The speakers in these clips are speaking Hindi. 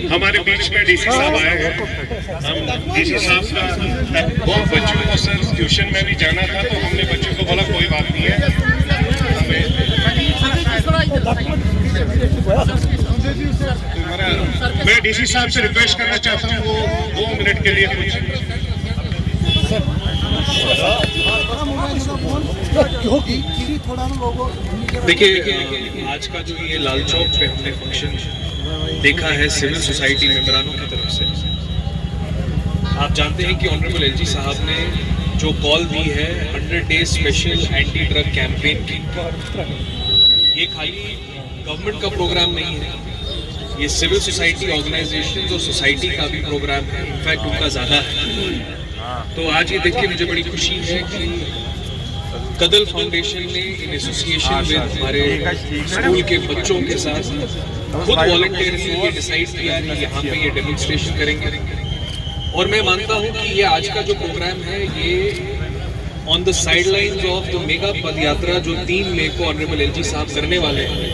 हमारे बीच में डीसी साहब आए हैं। हम डीसी साहब का वो बच्चों को सर ट्यूशन में भी जाना था, तो हमने बच्चों को बोला कोई बात नहीं है, मैं डीसी साहब से रिक्वेस्ट करना चाहता हूँ वो 2 मिनट के लिए देखिए, आज का जो ये लाल चौक पे हमने फंक्शन देखा है सिविल सोसाइटी मेंबरानों की तरफ से, आप जानते हैं कि ऑनरेबल एलजी साहब ने जो कॉल दी है 100 days special anti drug campaign की, ये खाली गवर्नमेंट का प्रोग्राम नहीं है, ये सिविल सोसाइटी ऑर्गेनाइजेशन और सोसाइटी का भी प्रोग्राम है, इनफैक्ट उनका ज़्यादा है। तो आज ये देख के मुझे बड़ी खुशी है कि कदल फाउंडेशन ने इन एसोसिएशन में हमारे स्कूल के बच्चों के साथ खुद वॉलंटियरली ये डिसाइड किया कि यहाँ पे ये डेमोन्स्ट्रेशन करेंगे। और मैं मानता हूँ कि ये आज का जो प्रोग्राम है ये on the sidelines of the mega पद यात्रा जो 3 मई को ऑनरेबल एलजी साहब करने वाले हैं,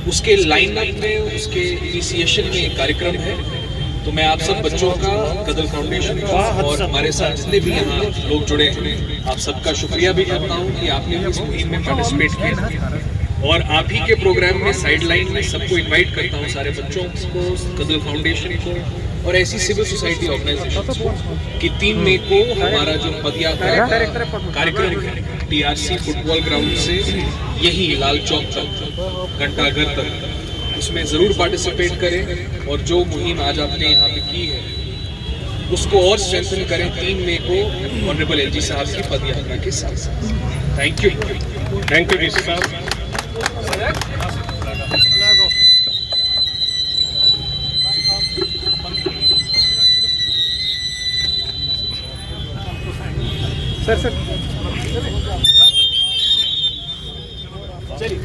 उसके लाइनअप में, उसके इनिशिएशन में एक कार्यक्रम है। तो मैं आप सब बच्चों का, कदल फाउंडेशन का और हमारे साथ जितने भी यहाँ लोग जुड़े हैं, आप सबका शुक्रिया भी करता हूँ कि आपने इस मुहिम में पार्टिसिपेट किया। और आप ही के प्रोग्राम में साइडलाइन में सबको इनवाइट करता हूँ, सारे बच्चों को, कदल फाउंडेशन को और ऐसी सिविल सोसाइटी ऑर्गेनाइजेशन को, कि 3 मई को हमारा जो पदयात्रा कार्यक्रम है टीआरसी फुटबॉल ग्राउंड से यही लाल चौक तक, घंटाघर तक, उसमें ज़रूर पार्टिसिपेट करें और जो मुहिम आज आपने यहाँ पे की है उसको और स्ट्रेंथन करें 3 मई को ऑनरेबल एलजी साहब की पदयात्रा के साथ साथ। थैंक यू डीसी साहब। सर चलिए,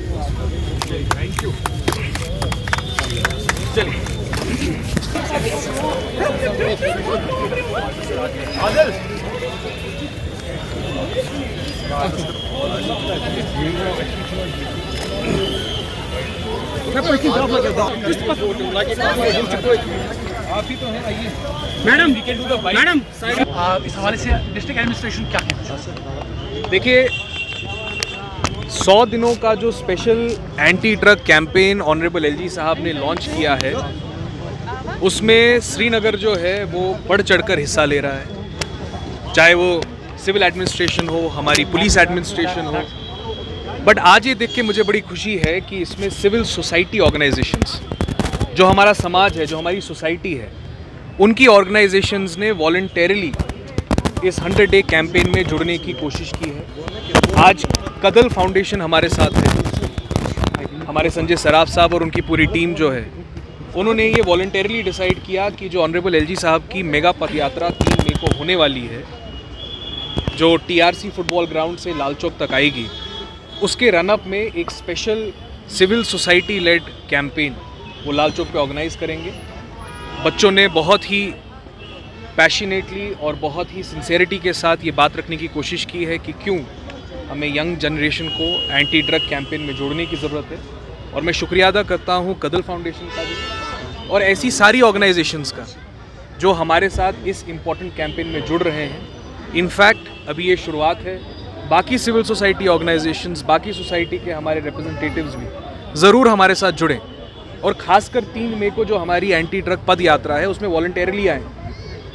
थैंक यू। चलिए आदिल, आप ही तो हैं, आइए मैडम, मैडम इस हवाले से डिस्ट्रिक्ट एडमिनिस्ट्रेशन क्या कहना चाहते हैं? देखिए, 100 दिनों का जो special anti drug campaign honourable LG साहब ने लॉन्च किया है, उसमें श्रीनगर जो है वो बढ़ चढ़कर हिस्सा ले रहा है, चाहे वो सिविल एडमिनिस्ट्रेशन हो, हमारी पुलिस एडमिनिस्ट्रेशन हो। बट आज ये देख के मुझे बड़ी खुशी है कि इसमें सिविल सोसाइटी ऑर्गेनाइजेशंस, जो हमारा समाज है, जो हमारी सोसाइटी है, उनकी ऑर्गेनाइजेशंस ने वॉलंटरली इस 100 डे कैंपेन में जुड़ने की कोशिश की है। आज कदल फाउंडेशन हमारे साथ है, हमारे संजय सराफ साहब और उनकी पूरी टीम जो है, उन्होंने ये वॉलंटरली डिसाइड किया कि जो ऑनरेबल एलजी साहब की मेगा पद यात्रा 3 मई को होने वाली है, जो टीआरसी फुटबॉल ग्राउंड से लाल चौक तक आएगी, उसके रनअप में एक special civil society led campaign वो लाल चौक पे ऑर्गेनाइज करेंगे। बच्चों ने बहुत ही पैशनेटली और बहुत ही सिंसेरिटी के साथ ये बात रखने की कोशिश की है कि क्यों हमें यंग जनरेशन को एंटी ड्रग कैंपेन में जोड़ने की ज़रूरत है। और मैं शुक्रिया अदा करता हूँ कदल फाउंडेशन का भी और ऐसी सारी ऑर्गेनाइजेशंस का जो हमारे साथ इस इम्पॉर्टेंट कैंपेन में जुड़ रहे हैं। इनफैक्ट अभी ये शुरुआत है, बाकी सिविल सोसाइटी ऑर्गेनाइजेशंस, बाकी सोसाइटी के हमारे रिप्रेजेंटेटिव्स भी ज़रूर हमारे साथ जुड़ें और ख़ासकर 3 मई को जो हमारी एंटी ड्रग पद यात्रा है उसमें वॉलंटरली आएँ,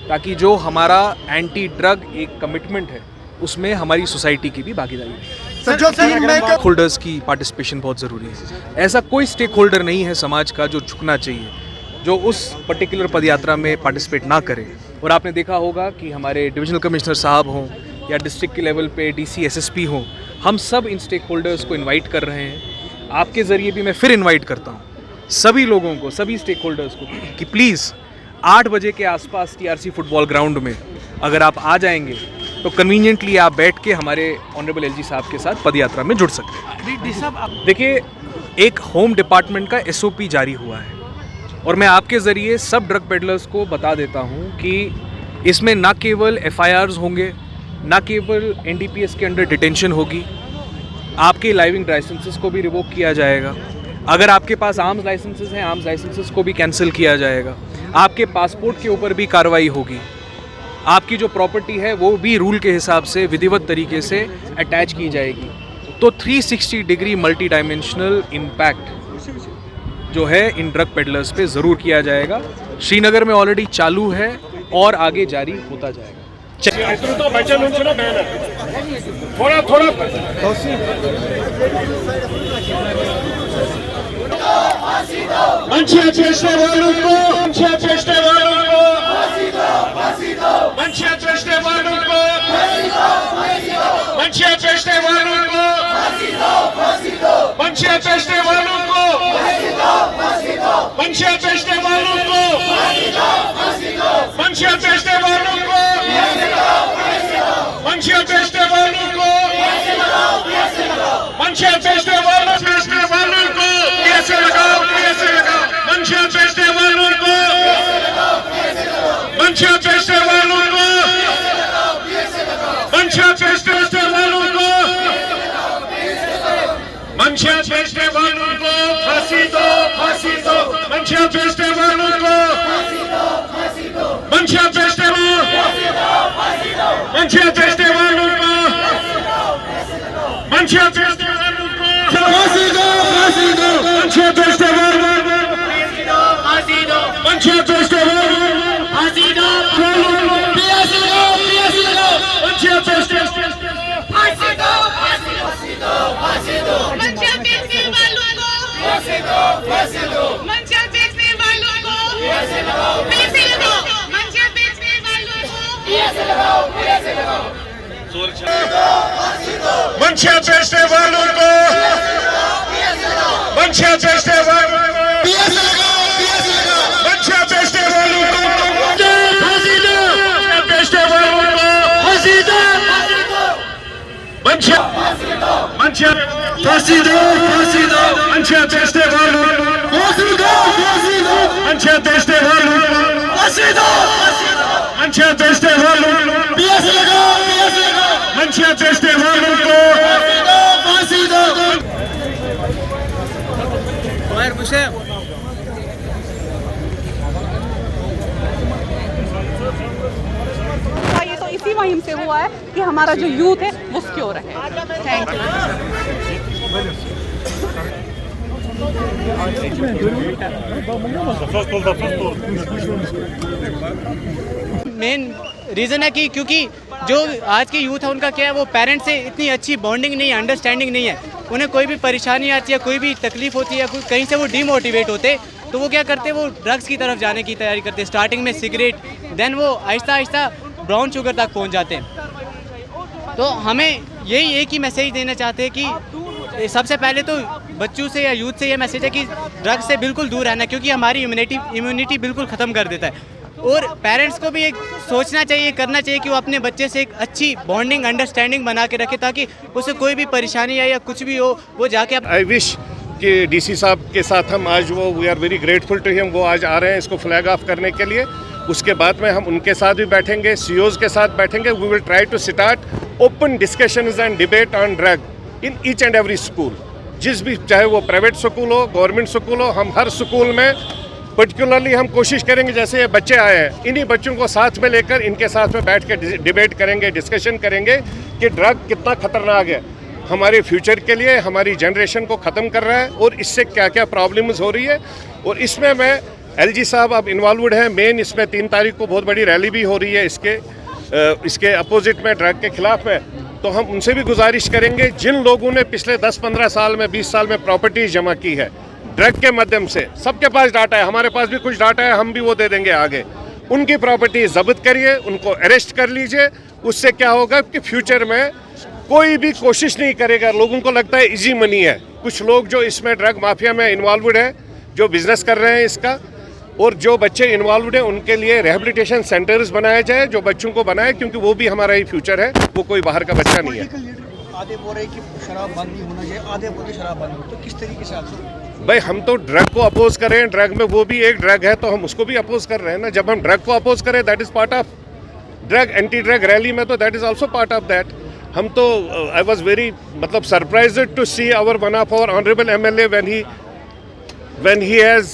ताकि जो हमारा एंटी ड्रग एक कमिटमेंट है उसमें हमारी सोसाइटी की भी भागीदारी है। स्टेक होल्डर्स की पार्टिसिपेशन बहुत ज़रूरी है। ऐसा कोई स्टेक होल्डर नहीं है समाज का जो झुकना चाहिए, जो उस पर्टिकुलर पदयात्रा में पार्टिसिपेट ना करे। और आपने देखा होगा कि हमारे डिविजनल कमिश्नर साहब हों या डिस्ट्रिक्ट के लेवल पे डीसी एसएसपी हों, हम सब इन स्टेक होल्डर्स को इन्वाइट कर रहे हैं। आपके ज़रिए भी मैं फिर इन्वाइट करता हूँ सभी लोगों को, सभी स्टेक होल्डर्स को, कि प्लीज़ 8 बजे के आसपास टीआरसी फुटबॉल ग्राउंड में अगर आप आ जाएंगे तो कन्वीनियंटली आप बैठ के हमारे ऑनरेबल एलजी साहब के साथ पदयात्रा में जुड़ सकते हैं। देखिए, एक होम डिपार्टमेंट का एसओपी जारी हुआ है और मैं आपके ज़रिए सब ड्रग पेडलर्स को बता देता हूं कि इसमें ना केवल एफआईआर्स होंगे, ना केवल NDPS के अंडर डिटेंशन होगी, आपके ड्राइविंग लाइसेंसेस को भी रिवोक किया जाएगा। अगर आपके पास आर्म्स लाइसेंसेस हैं, आर्म्स लाइसेंसेस को भी कैंसिल किया जाएगा। आपके पासपोर्ट के ऊपर भी कार्रवाई होगी। आपकी जो प्रॉपर्टी है वो भी रूल के हिसाब से विधिवत तरीके से अटैच की जाएगी। तो 360 डिग्री मल्टी डायमेंशनल इम्पैक्ट जो है इन ड्रग पेडलर्स पे ज़रूर किया जाएगा। श्रीनगर में ऑलरेडी चालू है और आगे जारी होता जाएगा। थोड़ा थोड़ा मंचिया चेष्टे वालों को, मंचिया चेष्टे वालों को, मंचिया चेष्टे वालों को, मंचिया चेष्टे वालों को, मंचिया चेष्टे वालों को, मंचिया चेष्टे वालों को, मंचिया चेष्टे वालों को, मंचिया चेष्टे वालों को, मंचिया चेष्टे वालों को कैसे लगाओ, कैसे लगाओ, मंचिया चेष्टे वालों को, मंचिया चेष्टे वालों को, मंचिया चेष्टे वालों को, मंचिया चेष्टे वालों को फांसी दो, फांसी दो, मंचिया चेष्टे वालों को, मंचिया चेष्टे वालों को, मंचिया चेष्टे वालों को, मंचिया चेष्टे वालों को फांसी दो, फांसी दो, मंचिया चेष्टे वालों को फांसी दो, मंचिया चेष्टे वालों को फांसी दो, फांसी दो, मंचिया चेष्टे फांसी दो, फांसी दो, फांसी दो, मंचिया चेष्टे वालों को फांसी दो, फांसी दो, मंचिया चेष्टे वालों को फांसी लगाओ, फांसी लगाओ, मंचिया चेष्टे वालों को फांसी लगाओ, फांसी लगाओ, मंचिया चेष्टे वालों को, मंचिया चेष्टे वालों को, मंचिया चेष्टे वालों को फांसी दो, चेष्टे वालों को फांसी दो, मंचिया मंचिया फांसी दो, फांसी दो, मंचिया चेष्टे वालों को फांसी दो, फांसी दो, मंचिया चेष्टे वालों को फांसी दो, मंचिया चेष्टे वालों को फांसी लगाओ, फांसी लगाओ, मंचिया चेष्टे वालों को फांसी दो, फांसी दो। ये तो इसी वजह से हुआ है कि हमारा जो यूथ है वो सिक्योर है। Thank you. मेन रीज़न है कि क्योंकि जो आज की यूथ है उनका क्या है, वो पेरेंट्स से इतनी अच्छी बॉन्डिंग नहीं है, अंडरस्टैंडिंग नहीं है। उन्हें कोई भी परेशानी आती है, कोई भी तकलीफ होती है, कहीं से वो डीमोटिवेट होते, तो वो क्या करते हैं, वो ड्रग्स की तरफ जाने की तैयारी करते हैं। स्टार्टिंग में सिगरेट, देन वो आहिस्ता आहिस्ता ब्राउन शुगर तक पहुंच जाते हैं। तो हमें यही एक ही मैसेज देना चाहते हैं कि सबसे पहले तो बच्चों से या यूथ से ये मैसेज है कि ड्रग्स से बिल्कुल दूर रहना, क्योंकि हमारी इम्यूनिटी बिल्कुल ख़त्म कर देता है। और पेरेंट्स को भी एक सोचना चाहिए, करना चाहिए कि वो अपने बच्चे से एक अच्छी बॉन्डिंग, अंडरस्टैंडिंग बना के रखे, ताकि उसे कोई भी परेशानी आए या कुछ भी हो, वो जाके आई विश कि डीसी साहब के साथ हम आज we are very grateful to him, वो आज आ रहे हैं इसको फ्लैग ऑफ करने के लिए। उसके बाद में हम उनके साथ भी बैठेंगे, CEOs के साथ बैठेंगे। We will try to start open discussions and debate on drug in each and every school, जिस भी, चाहे वो प्राइवेट स्कूल हो, गवर्नमेंट स्कूल हो, हम हर स्कूल में पर्टिकुलरली हम कोशिश करेंगे, जैसे ये बच्चे आए हैं, इन्हीं बच्चों को साथ में लेकर इनके साथ में बैठ के डिबेट करेंगे, डिस्कशन करेंगे कि ड्रग कितना खतरनाक है हमारे फ्यूचर के लिए, हमारी जनरेशन को ख़त्म कर रहा है और इससे क्या क्या प्रॉब्लम्स हो रही है। और इसमें मैं LG साहब अब इन्वॉल्वड है मेन, इसमें 3 तारीख को बहुत बड़ी रैली भी हो रही है इसके अपोजिट में, ड्रग के खिलाफ में। तो हम उनसे भी गुजारिश करेंगे, जिन लोगों ने पिछले 10-15 साल में, 20 साल में प्रॉपर्टी जमा की है ड्रग के माध्यम से, सबके पास डाटा है, हमारे पास भी कुछ डाटा है, हम भी वो दे देंगे आगे, उनकी प्रॉपर्टी जब्त करिए, उनको अरेस्ट कर लीजिए। उससे क्या होगा कि फ्यूचर में कोई भी कोशिश नहीं करेगा। लोगों को लगता है इजी मनी है, कुछ लोग जो इसमें ड्रग माफिया में इन्वॉल्वड है, जो बिजनेस कर रहे हैं इसका, और जो बच्चे इन्वॉल्वड हैं उनके लिए रिहेबिलिटेशन सेंटर्स बनाए जाए, जो बच्चों को बनाए, क्योंकि वो भी हमारा ही फ्यूचर है, वो कोई बाहर का बच्चा नहीं है। आधे बोल रहे कि शराब बंद नहीं होना चाहिए, आधे बोल रहे शराब बंद हो, तो किस तरीके से आप? भाई हम तो ड्रग को अपोज कर रहे हैं, ड्रग में वो भी एक ड्रग है तो हम उसको भी अपोज कर रहे हैं ना। जब हम ड्रग को अपोज करें, that is part of drug anti drug rally में तो that is also part of that. हम तो आई वॉज वेरी मतलब surprised to see our one of our honourable MLA when he has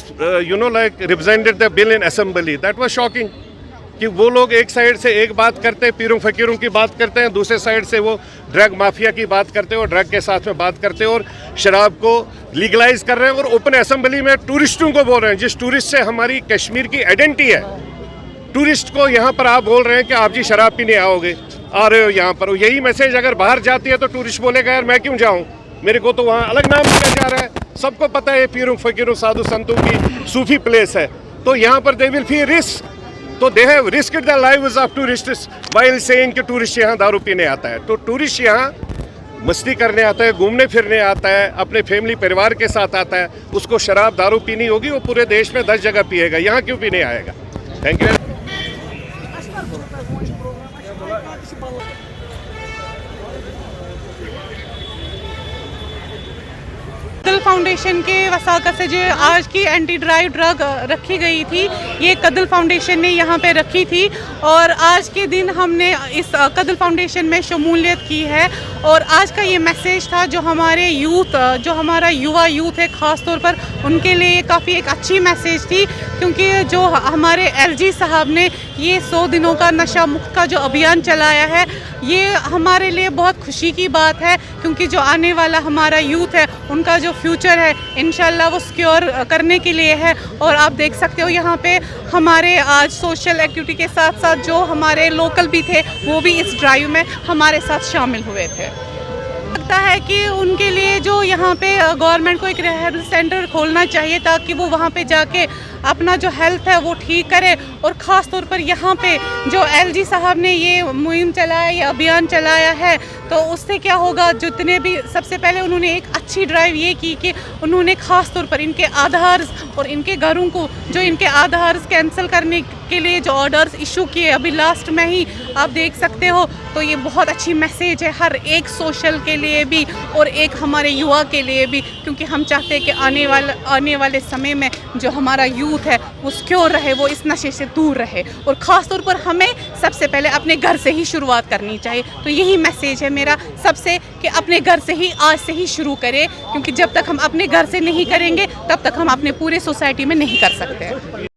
like represented the bill in assembly. That was shocking कि वो लोग एक साइड से एक बात करते हैं, पीरों फकीरों की बात करते हैं, दूसरे साइड से वो ड्रग माफिया की बात करते हैं और ड्रग के साथ में बात करते हैं और शराब को लीगलाइज कर रहे हैं और ओपन असेंबली में टूरिस्टों को बोल रहे हैं, जिस टूरिस्ट से हमारी कश्मीर की आइडेंटिटी है, टूरिस्ट को यहाँ पर आप बोल रहे हैं कि आप जी शराब पीने आ रहे हो यहाँ पर। यही मैसेज अगर बाहर जाती है तो टूरिस्ट बोलेगा यार मैं क्यों जाऊँ, मेरे को तो वहाँ अलग नाम दिया जा रहा है। सबको पता है पीरों फकीरों साधु संतों की सूफी प्लेस है, तो यहाँ पर दे विल फील रिस्क, तो they have risked the lives of tourists while saying कि टूरिस्ट यहाँ दारू पीने आता है। तो टूरिस्ट यहाँ मस्ती करने आता है, घूमने फिरने आता है, अपने फैमिली परिवार के साथ आता है, उसको शराब दारू पीनी होगी, वो पूरे देश में 10 जगह पिएगा, यहाँ क्यों पीने आएगा। Thank you. कदल फाउंडेशन के वसाकत से जो आज की एंटी ड्रग रखी गई थी, ये कदल फाउंडेशन ने यहाँ पे रखी थी और आज के दिन हमने इस कदल फाउंडेशन में शमूलियत की है। और आज का ये मैसेज था जो हमारे यूथ, जो हमारा युवा यूथ है ख़ास तौर पर, उनके लिए ये काफ़ी एक अच्छी मैसेज थी, क्योंकि जो हमारे LG साहब ने ये 100 दिनों का नशा मुक्त का जो अभियान चलाया है, ये हमारे लिए बहुत खुशी की बात है, क्योंकि जो आने वाला हमारा यूथ है उनका जो फ्यूचर है इंशाल्लाह वो सिक्योर करने के लिए है। और आप देख सकते हो यहाँ पे हमारे आज सोशल एक्टिविटी के साथ साथ जो हमारे लोकल भी थे वो भी इस ड्राइव में हमारे साथ शामिल हुए थे। लगता है कि उनके लिए जो यहाँ पे गवर्नमेंट को एक रिहैब सेंटर खोलना चाहिए ताकि वो वहाँ पे जाके अपना जो हेल्थ है वो ठीक करे। और ख़ास तौर पर यहाँ पे जो LG साहब ने ये मुहिम चलाया, ये अभियान चलाया है, तो उससे क्या होगा, जितने भी सबसे पहले उन्होंने एक अच्छी ड्राइव ये की कि उन्होंने ख़ास तौर पर इनके आधार और इनके घरों को जो इनके आधार कैंसिल करने के लिए जो ऑर्डर्स इशू किए अभी लास्ट में ही आप देख सकते हो, तो ये बहुत अच्छी मैसेज है हर एक सोशल के लिए भी और एक हमारे युवा के लिए भी, क्योंकि हम चाहते हैं कि आने वाले समय में जो हमारा यूथ है वो सिक्योर रहे, वो इस नशे से दूर रहे। और ख़ास तौर पर हमें सबसे पहले अपने घर से ही शुरुआत करनी चाहिए। तो यही मैसेज है मेरा सबसे कि अपने घर से ही आज से ही शुरू करें, क्योंकि जब तक हम अपने घर से नहीं करेंगे तब तक हम अपने पूरे सोसाइटी में नहीं कर सकते।